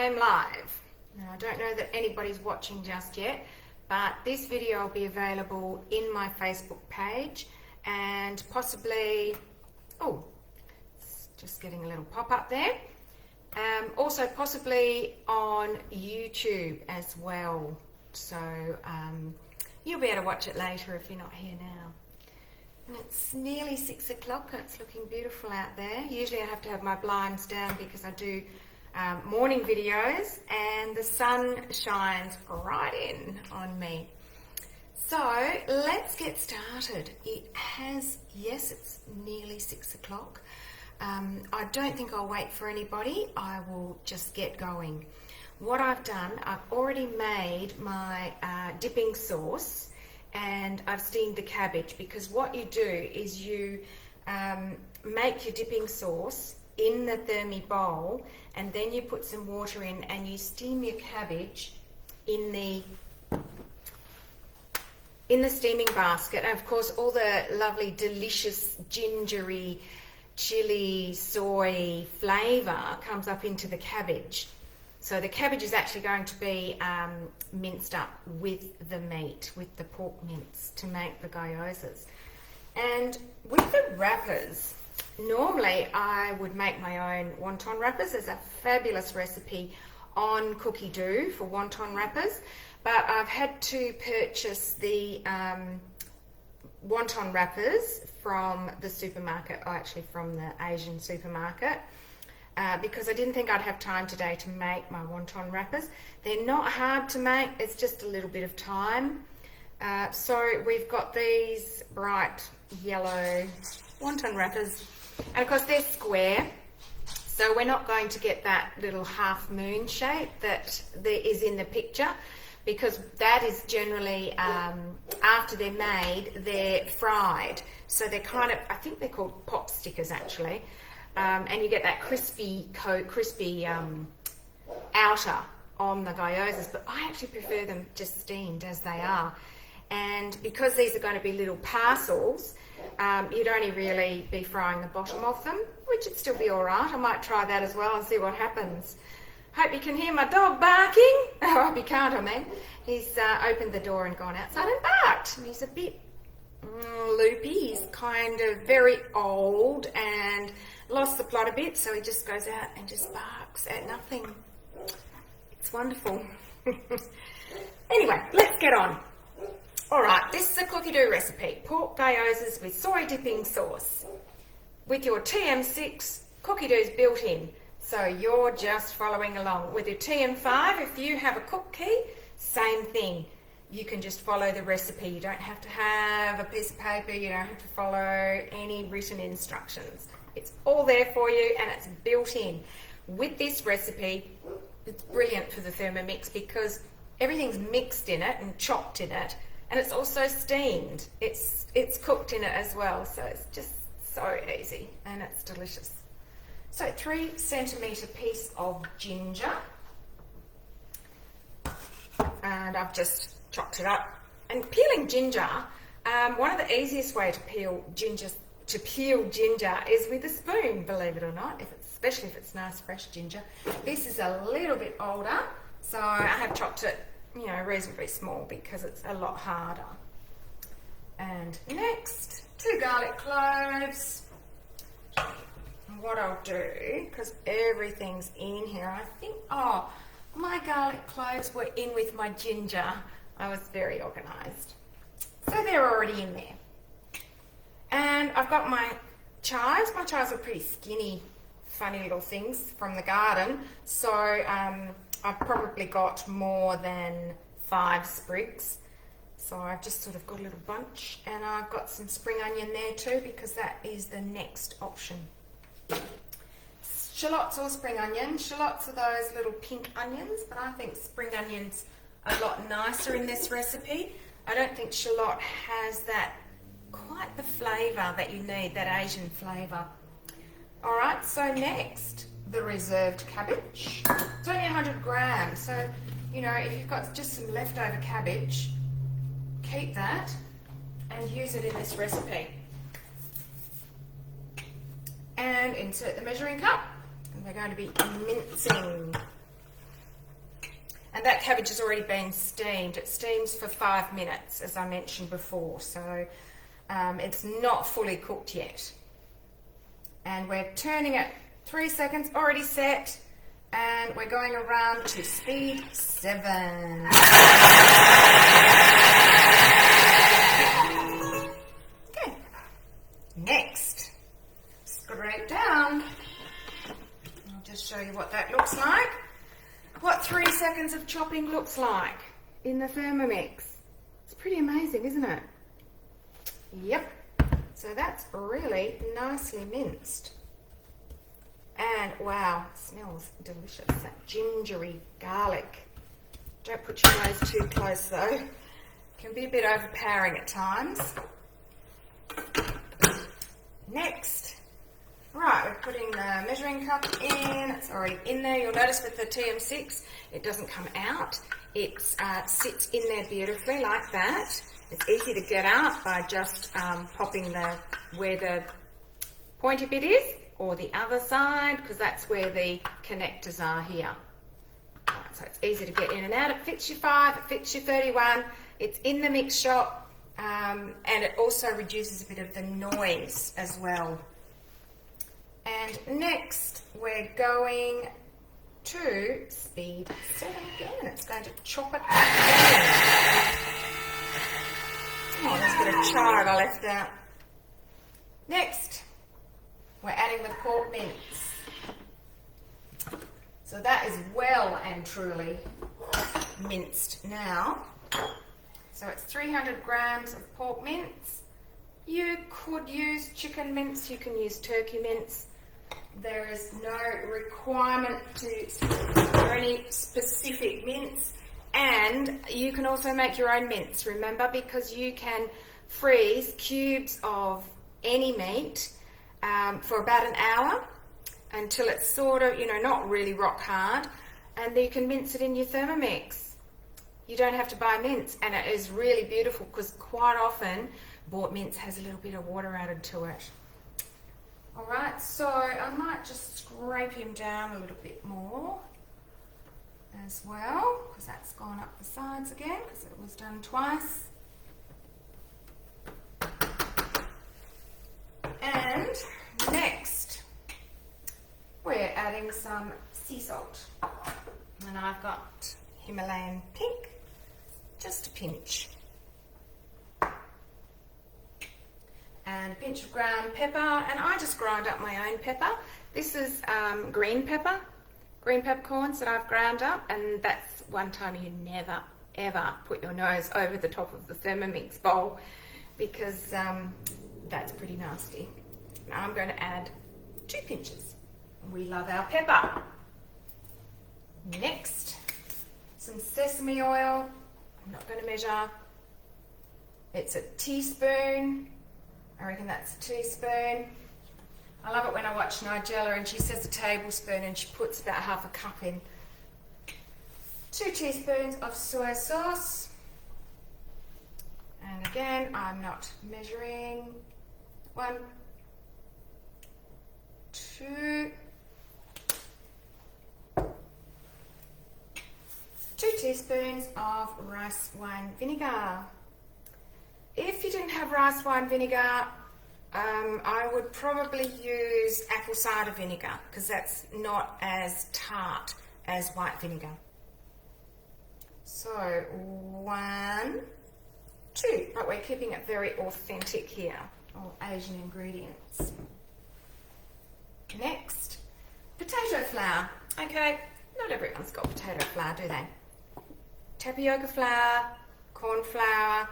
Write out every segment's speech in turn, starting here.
am live. Now, I don't know that anybody's watching just yet, but this video will be available in my Facebook page and possibly, oh, it's just getting a little pop-up there. Also possibly on YouTube as well. So you'll be able to watch it later if you're not here now. And it's nearly 6 o'clock and it's looking beautiful out there. Usually I have to have my blinds down because I do morning videos and the sun shines right in on me. So let's get started. Yes, it's nearly 6 o'clock. I don't think I'll wait for anybody. I will just get going. What I've done, I've already made my dipping sauce and I've steamed the cabbage, because what you do is you make your dipping sauce in the thermi bowl and then you put some water in and you steam your cabbage in the steaming basket. And of course all the lovely delicious gingery chili soy flavour comes up into the cabbage. So the cabbage is actually going to be minced up with the meat, with the pork mince, to make the gyozas. And with the wrappers, normally I would make my own wonton wrappers. There's a fabulous recipe on Cookie Dough for wonton wrappers, but I've had to purchase the wonton wrappers from the supermarket, or actually from the Asian supermarket. Because I didn't think I'd have time today to make my wonton wrappers. They're not hard to make, it's just a little bit of time. So we've got these bright yellow wonton wrappers, and of course they're square, so we're not going to get that little half moon shape that there is in the picture, because that is generally, after they're made, they're fried. So they're kind of, I think they're called pop stickers actually. And you get that crispy outer on the gyozas, but I actually prefer them just steamed as they are. And because these are going to be little parcels, you'd only really be frying the bottom of them, which would still be all right. I might try that as well and see what happens. Hope you can hear my dog barking. Oh, I hope you can't, I mean. He's opened the door and gone outside and barked. And he's a bit loopy. He's kind of very old and lost the plot a bit, so he just goes out and just barks at nothing. It's wonderful. Anyway, let's get on. Alright, this is a Cookie Dough recipe. Pork gyozas with soy dipping sauce. With your TM6, Cookie Dough's built in, so you're just following along. With your TM5, if you have a cook key, same thing. You can just follow the recipe. You don't have to have a piece of paper. You don't have to follow any written instructions. It's all there for you and it's built in. With this recipe, it's brilliant for the Thermomix because everything's mixed in it and chopped in it, and it's also steamed. It's cooked in it as well, so it's just so easy and it's delicious. So 3 centimetre piece of ginger, and I've just chopped it up. And peeling ginger, one of the easiest way to peel ginger is with a spoon, believe it or not, especially if it's nice fresh ginger. This is a little bit older, so I have chopped it, reasonably small because it's a lot harder. And next, 2 garlic cloves. And what I'll do, because everything's in here, I think, my garlic cloves were in with my ginger. I was very organised. So they're already in there. And I've got my chives. My chives are pretty skinny, funny little things from the garden. So I've probably got more than 5 sprigs. So I've just sort of got a little bunch. And I've got some spring onion there too, because that is the next option. Shallots or spring onion. Shallots are those little pink onions, but I think spring onions are a lot nicer in this recipe. I don't think shallot has that quite the flavour that you need, that Asian flavour. Alright, so next, the reserved cabbage. It's only 100 grams, so, if you've got just some leftover cabbage, keep that and use it in this recipe. And insert the measuring cup. And we're going to be mincing And that cabbage has already been steamed. It steams for 5 minutes, as I mentioned before, so it's not fully cooked yet. And we're turning it 3 seconds, already set, and we're going around to speed 7. Okay, next, scrape down. I'll just show you what that looks like. What 3 seconds of chopping looks like in the Thermomix. It's pretty amazing, isn't it? Yep. So that's really nicely minced. And wow, smells delicious. That gingery garlic. Don't put your nose too close though. Can be a bit overpowering at times. Next. Right, we're putting the measuring cup in. It's already in there. You'll notice with the TM6, it doesn't come out. It sits in there beautifully like that. It's easy to get out by just popping where the pointy bit is, or the other side, because that's where the connectors are here. Right, so it's easy to get in and out. It fits your 5, it fits your 31. It's in the mix shop, and it also reduces a bit of the noise as well. And next, we're going to speed 7 again. It's going to chop it again. Oh, there's a bit of chard I left out. Next, we're adding the pork mince. So that is well and truly minced now. So it's 300 grams of pork mince. You could use chicken mince, you can use turkey mince. There is no requirement for any specific mince, and you can also make your own mince, remember, because you can freeze cubes of any meat for about an hour until it's sort of, not really rock hard, and then you can mince it in your Thermomix. You don't have to buy mince, and it is really beautiful because quite often bought mince has a little bit of water added to it. All right, so I might just scrape him down a little bit more as well, because that's gone up the sides again, because it was done twice. And next, we're adding some sea salt. And I've got Himalayan pink, just a pinch. And a pinch of ground pepper, and I just grind up my own pepper. This is green peppercorns that I've ground up, and that's one time you never ever put your nose over the top of the Thermomix bowl, because that's pretty nasty. Now I'm going to add 2 pinches. We love our pepper. Next, some sesame oil. I'm not going to measure. It's a teaspoon. I reckon that's a teaspoon. I love it when I watch Nigella and she says a tablespoon and she puts about half a cup in. 2 teaspoons of soy sauce. And again, I'm not measuring. 1, 2, 2 teaspoons of rice wine vinegar. If you didn't have rice wine vinegar, I would probably use apple cider vinegar, because that's not as tart as white vinegar. So 1, 2, but we're keeping it very authentic here, all Asian ingredients. Next, potato flour. Okay, not everyone's got potato flour, do they? Tapioca flour, corn flour,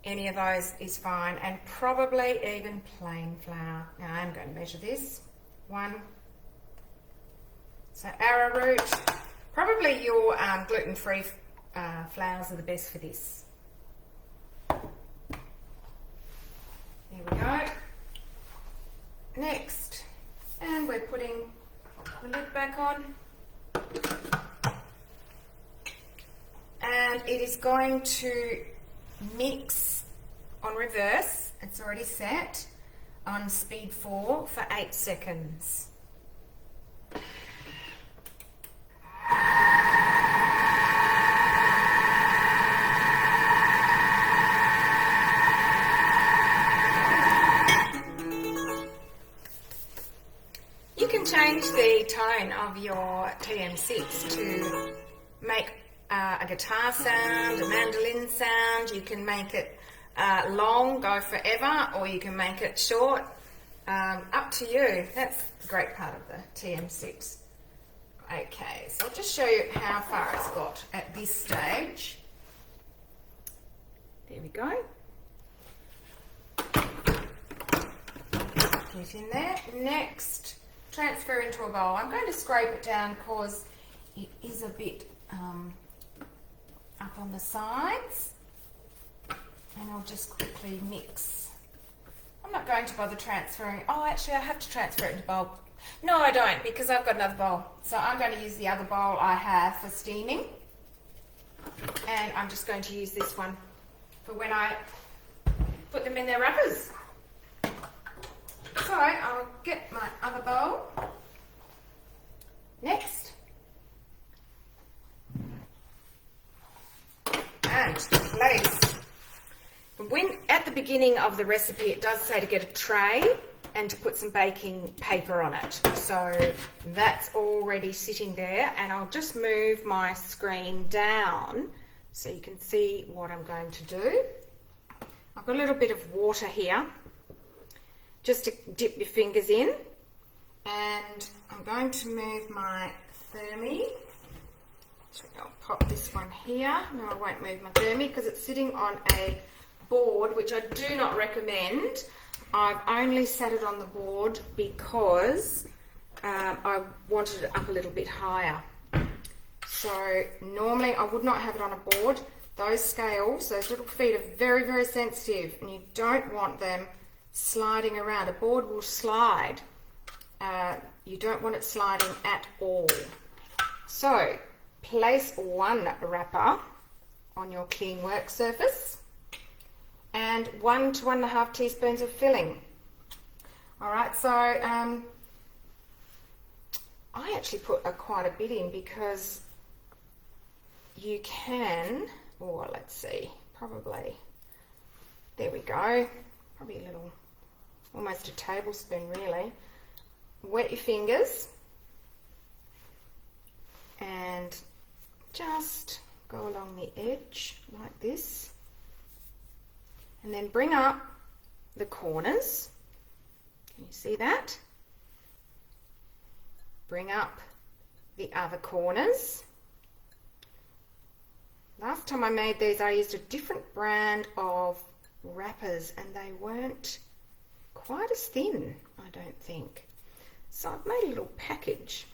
any of those is fine, and probably even plain flour. Now I'm going to measure this. 1. So arrowroot. Probably your gluten-free flours are the best for this. There we go. Next, and we're putting the lid back on. And it is going to mix on reverse. It's already set on speed 4 for 8 seconds. You can change the tone of your TM6 to make a guitar sound, a mandolin sound. You can make it long, go forever, or you can make it short. Up to you. That's the great part of the TM6. Okay, so I'll just show you how far it's got at this stage. There we go. Get in there. Next, transfer into a bowl. I'm going to scrape it down because it is a bit up on the sides. And I'll just quickly mix. I'm not going to bother transferring. Oh, actually, I have to transfer it into a bowl. No, I don't, because I've got another bowl. So I'm going to use the other bowl I have for steaming. And I'm just going to use this one for when I put them in their wrappers. So I'll get my other bowl. Next. And place. When at the beginning of the recipe, it does say to get a tray and to put some baking paper on it. So that's already sitting there, and I'll just move my screen down so you can see what I'm going to do. I've got a little bit of water here, just to dip your fingers in, and I'm going to move my thermi. So I'll pop this one here. No, I won't move my thermi because it's sitting on a board, which I do not recommend. I've only set it on the board because I wanted it up a little bit higher. So normally I would not have it on a board. Those scales, those little feet are very, very sensitive, and you don't want them sliding around. A board will slide. You don't want it sliding at all. So place one wrapper on your clean work surface and 1 to 1.5 teaspoons of filling. All right, so I actually put quite a bit in because you can, or let's see, probably, there we go, probably a little, almost a tablespoon really. Wet your fingers and just go along the edge like this, and then bring up the corners. Can you see that? Bring up the other corners. Last time I made these, I used a different brand of wrappers and they weren't quite as thin, I don't think. So I've made a little package,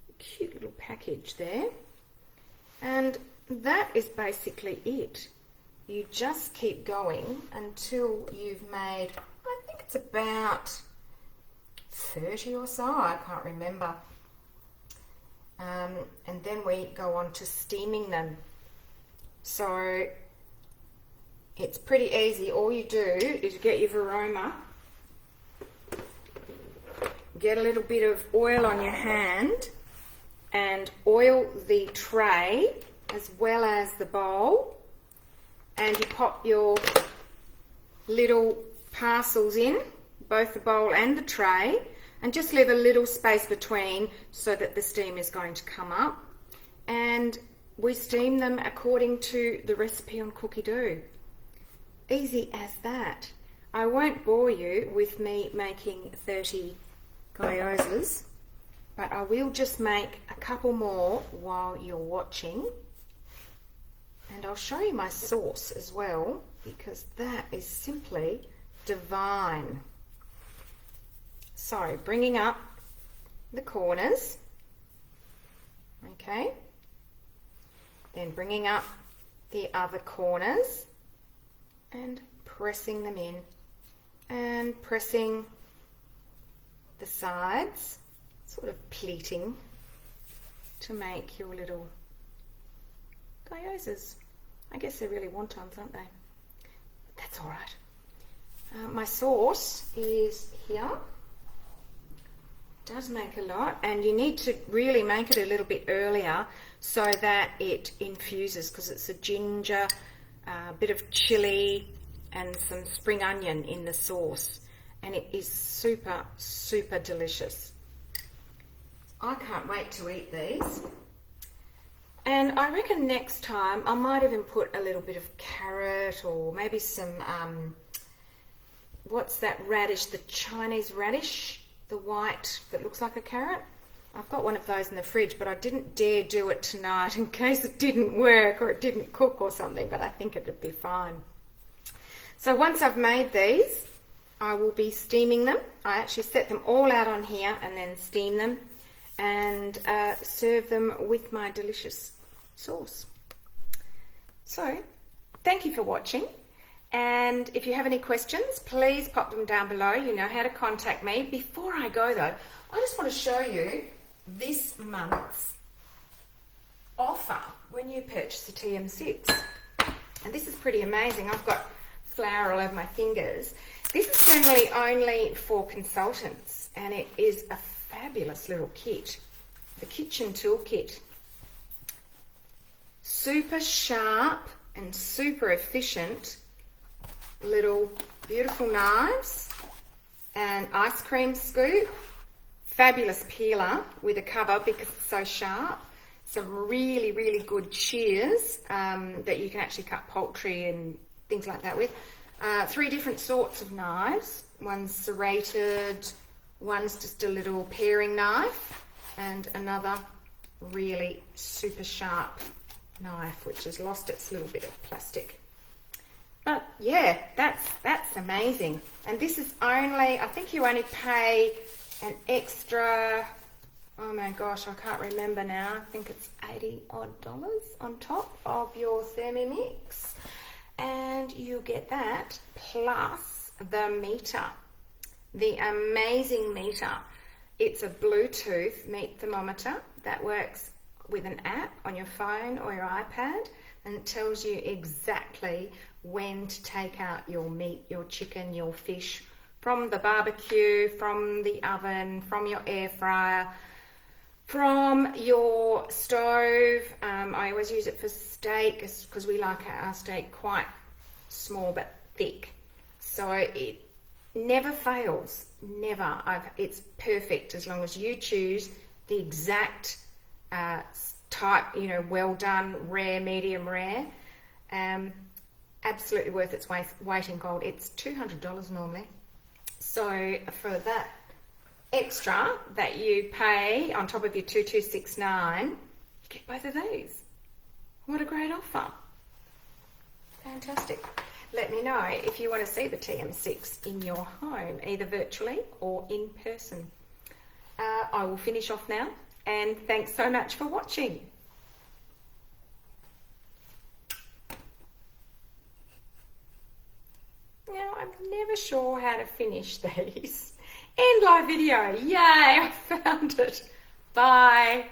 a cute little package there, and that is basically it. You just keep going until you've made, I think it's about 30 or so, I can't remember. And then we go on to steaming them. So it's pretty easy. All you do is get your varoma, get a little bit of oil on your hand and oil the tray as well as the bowl, and you pop your little parcels in, both the bowl and the tray, and just leave a little space between so that the steam is going to come up, and we steam them according to the recipe on Cookie Doo. Easy as that. I won't bore you with me making 30 gyozas, but I will just make a couple more while you're watching, and I'll show you my sauce as well, because that is simply divine. So bringing up the corners, okay, then bringing up the other corners and pressing them in, and pressing the sides, sort of pleating to make your little gyozas. I guess they're really wontons, aren't they? That's all right. My sauce is here. Does make a lot, and you need to really make it a little bit earlier so that it infuses, because it's a ginger, a bit of chili and some spring onion in the sauce, and it is super, super delicious. I can't wait to eat these. And I reckon next time I might even put a little bit of carrot or maybe some, what's that radish, the Chinese radish, the white that looks like a carrot. I've got one of those in the fridge, but I didn't dare do it tonight in case it didn't work or it didn't cook or something, but I think it'd be fine. So once I've made these, I will be steaming them. I actually set them all out on here and then steam them and serve them with my delicious sauce. So thank you for watching. And if you have any questions, please pop them down below. You know how to contact me. Before I go though, I just want to show you this month's offer when you purchase a TM6. And this is pretty amazing. I've got flour all over my fingers. This is generally only for consultants, and it is a fabulous little kit. The kitchen tool kit. Super sharp and super efficient little beautiful knives, and ice cream scoop, fabulous peeler with a cover because it's so sharp, some really, really good shears that you can actually cut poultry and things like that with. 3 different sorts of knives. One's serrated, one's just a little paring knife, and another really super sharp knife which has lost its little bit of plastic. But yeah, that's amazing. And this is only, I think you only pay an extra, oh my gosh, I can't remember now. I think it's $80 odd on top of your Thermomix. And you get that plus the meter, the amazing meter. It's a Bluetooth meat thermometer that works with an app on your phone or your iPad, and it tells you exactly when to take out your meat, your chicken, your fish from the barbecue, from the oven, from your air fryer, from your stove. I always use it for steak because we like our steak quite small but thick. So it never fails, never. It's perfect as long as you choose the exact type, you know, well done, rare, medium rare. Absolutely worth its weight in gold. It's $200 normally. So for that extra that you pay on top of your 2269, you get both of these. What a great offer. Fantastic. Let me know if you want to see the TM6 in your home, either virtually or in person. I will finish off now, and thanks so much for watching. Now, I'm never sure how to finish these. End live video. Yay, I found it. Bye.